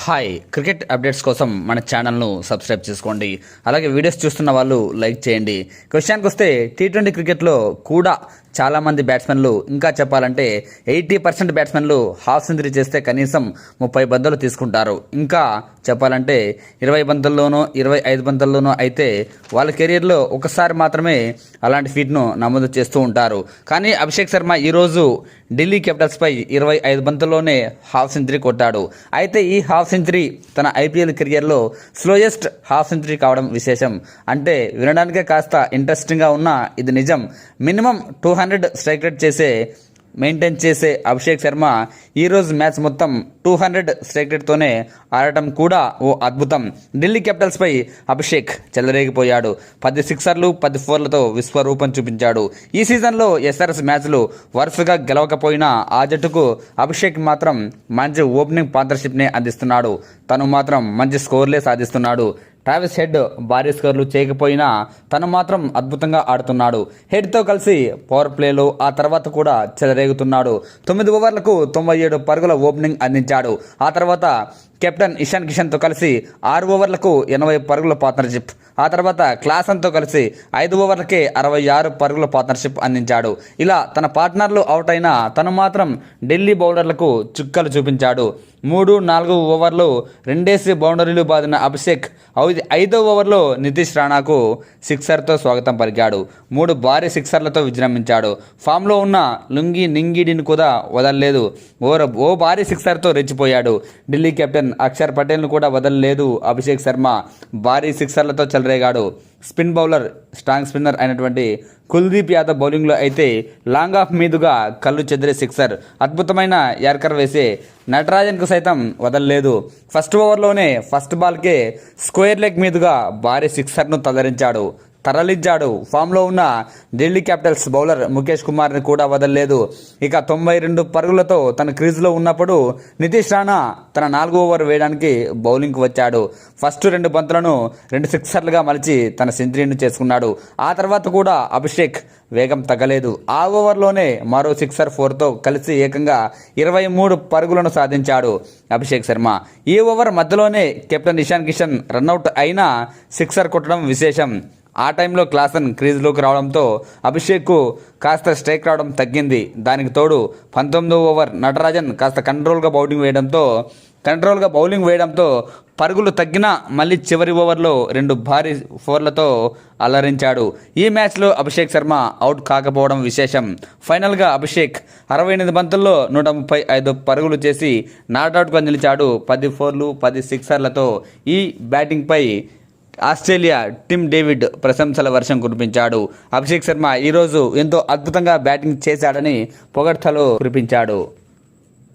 Hi cricket updates కోసం మన ఛానల్ను సబ్స్క్రైబ్ చేసుకోండి. అలాగే వీడియోస్ చూస్తున్న వాళ్ళు లైక్ చేయండి. క్వశ్చన్కి వస్తే టీ20 క్రికెట్లో కూడా చాలామంది బ్యాట్స్మెన్లు, ఇంకా చెప్పాలంటే 80% బ్యాట్స్మెన్లు హాఫ్ సెంచరీ చేస్తే కనీసం 30 బంతులు తీసుకుంటారు. ఇంకా చెప్పాలంటే 20 బంతుల్లోనో 25 బంతుల్లోనో అయితే వాళ్ళ కెరీర్లో ఒకసారి మాత్రమే అలాంటి ఫీట్ను నమోదు చేస్తూ ఉంటారు. కానీ అభిషేక్ శర్మ ఈరోజు ఢిల్లీ క్యాపిటల్స్పై 25 బంతుల్లోనే హాఫ్ సెంచరీ కొట్టాడు. అయితే ఈ హాఫ్ సెంచరీ తన ఐపీఎల్ కెరియర్లో స్లోయెస్ట్ హాఫ్ సెంచరీ కావడం విశేషం. అంటే వినడానికే కాస్త ఇంట్రెస్టింగ్గా ఉన్న ఇది నిజం. మినిమం 200 స్ట్రైక్ రేట్ మెయింటైన్ చేసే అభిషేక్ శర్మ ఈరోజు మ్యాచ్ మొత్తం 200 స్ట్రైక్ రేట్తోనే ఆడటం కూడా ఓ అద్భుతం. ఢిల్లీ క్యాపిటల్స్పై అభిషేక్ చెలరేగిపోయాడు. 10 సిక్సర్లు 10 ఫోర్లతో విశ్వరూపం చూపించాడు. ఈ సీజన్లో ఎస్ఆర్ఎస్ మ్యాచ్లు వరుసగా గెలవకపోయినా ఆ జట్టుకు అభిషేక్ మాత్రం మంచి ఓపెనింగ్ పార్ట్నర్షిప్నే అందిస్తున్నాడు. తను మాత్రం మంచి స్కోర్లే సాధిస్తున్నాడు. ట్రావిస్ హెడ్ భారీ స్కోర్లు చేయకపోయినా తను మాత్రం అద్భుతంగా ఆడుతున్నాడు. హెడ్తో కలిసి పవర్ ప్లేలో ఆ తర్వాత కూడా చెలరేగుతున్నాడు. 9 ఓవర్లకు 97 పరుగుల ఓపెనింగ్ అందించాడు. ఆ తర్వాత కెప్టెన్ ఇషాన్ కిషన్తో కలిసి 6 ఓవర్లకు 80 పరుగుల పార్ట్నర్షిప్. ఆ తర్వాత క్లాసన్తో కలిసి 5 ఓవర్లకే 66 పరుగుల పార్ట్నర్షిప్ అందించాడు. ఇలా తన పార్ట్నర్లు అవుట్ అయినా తను మాత్రం ఢిల్లీ బౌలర్లకు చుక్కలు చూపించాడు. 3-4 ఓవర్లు 2 బౌండరీలు బాదిన అభిషేక్ 5వ ఓవర్లో నితీష్ రాణాకు సిక్సర్తో స్వాగతం పలికాడు. 3 భారీ సిక్సర్లతో విజృంభించాడు. ఫామ్లో ఉన్న లుంగి నింగిడిని కూడా వదలలేదు. ఓ భారీ సిక్సర్తో రెచ్చిపోయాడు. ఢిల్లీ కెప్టెన్ అక్షర్ పటేల్ను కూడా వదలలేదు అభిషేక్ శర్మ. భారీ సిక్సర్లతో చెలరేగాడు. స్పిన్ బౌలర్ స్ట్రాంగ్ స్పిన్నర్ అయినటువంటి కుల్దీప్ యాదవ్ బౌలింగ్లో అయితే లాంగ్ ఆఫ్ మీదుగా కళ్ళు చెదిరే సిక్సర్, అద్భుతమైన యార్కర్ వేసే నటరాజన్కు సైతం వదలలేదు. ఫస్ట్ ఓవర్లోనే ఫస్ట్ బాల్కే స్క్వేర్ లెగ్ మీదుగా భారీ సిక్సర్ను తరలించాడు. ఫామ్లో ఉన్న ఢిల్లీ క్యాపిటల్స్ బౌలర్ ముఖేష్ కుమార్ని కూడా వదలలేదు. ఇక 92 పరుగులతో తన క్రీజ్లో ఉన్నప్పుడు నితీష్ రాణా తన 4వ ఓవర్ వేయడానికి బౌలింగ్కు వచ్చాడు. ఫస్ట్ 2 బంతులను 2 సిక్సర్లుగా మలిచి తన సెంచరీని చేసుకున్నాడు. ఆ తర్వాత కూడా అభిషేక్ వేగం తగ్గలేదు. ఆ ఓవర్లోనే మరో 6-4తో కలిసి ఏకంగా 23 పరుగులను సాధించాడు అభిషేక్ శర్మ. ఈ ఓవర్ మధ్యలోనే కెప్టెన్ ఇషాన్ కిషన్ రన్అట్ అయినా సిక్సర్ కొట్టడం విశేషం. ఆ టైంలో క్లాసన్ క్రీజ్లోకి రావడంతో అభిషేక్కు కాస్త స్ట్రైక్ రావడం తగ్గింది. దానికి తోడు 19వ ఓవర్ నటరాజన్ కాస్త కంట్రోల్గా బౌలింగ్ వేయడంతో పరుగులు తగ్గినా మళ్ళీ చివరి ఓవర్లో 2 భారీ ఫోర్లతో అలరించాడు. ఈ మ్యాచ్లో అభిషేక్ శర్మ అవుట్ కాకపోవడం విశేషం. ఫైనల్గా అభిషేక్ 68 బంతుల్లో 135 పరుగులు చేసి నాట్అవుట్గా నిలిచాడు. 10 ఫోర్లు 10 సిక్సర్లతో ఈ బ్యాటింగ్పై ఆస్ట్రేలియా టిమ్ డేవిడ్ ప్రశంసల వర్షం కురిపించాడు. అభిషేక్ శర్మ ఈరోజు ఎంతో అద్భుతంగా బ్యాటింగ్ చేశాడని పొగడ్తలు కురిపించాడు.